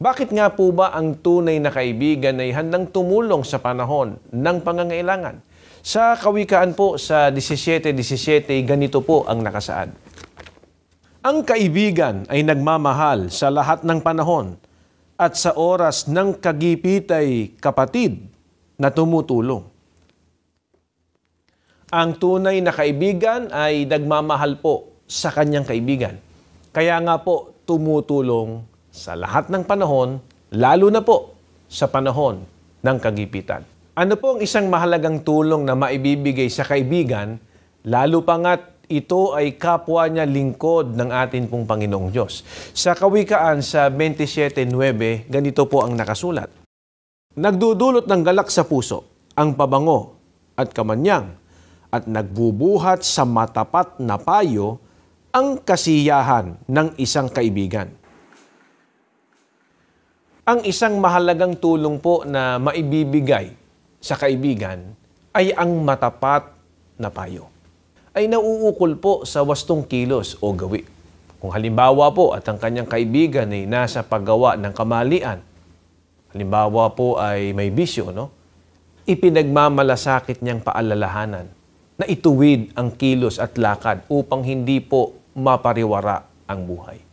Bakit nga po ba ang tunay na kaibigan ay handang tumulong sa panahon ng pangangailangan? Sa Kawikaan po sa 17:17, ganito po ang nakasaad. Ang kaibigan ay nagmamahal sa lahat ng panahon at sa oras ng kagipit ay kapatid na tumutulong. Ang tunay na kaibigan ay nagmamahal po sa kanyang kaibigan. Kaya nga po tumutulong sa lahat ng panahon, lalo na po sa panahon ng kagipitan. Ano po ang isang mahalagang tulong na maibibigay sa kaibigan, lalo pa nga't ito ay kapwa niya lingkod ng atin pong Panginoong Diyos. Sa Kawikaan sa 27:9, ganito po ang nakasulat. Nagdudulot ng galak sa puso ang pabango at kamanyang at nagbubuhat sa matapat na payo ang kasiyahan ng isang kaibigan. Ang isang mahalagang tulong po na maibibigay sa kaibigan ay ang matapat na payo. Ay nauukol po sa wastong kilos o gawi. Kung halimbawa po at ang kanyang kaibigan ay nasa paggawa ng kamalian, halimbawa po ay may bisyo, ipinagmamalasakit niyang paalalahanan na ituwid ang kilos at lakad upang hindi po mapariwara ang buhay.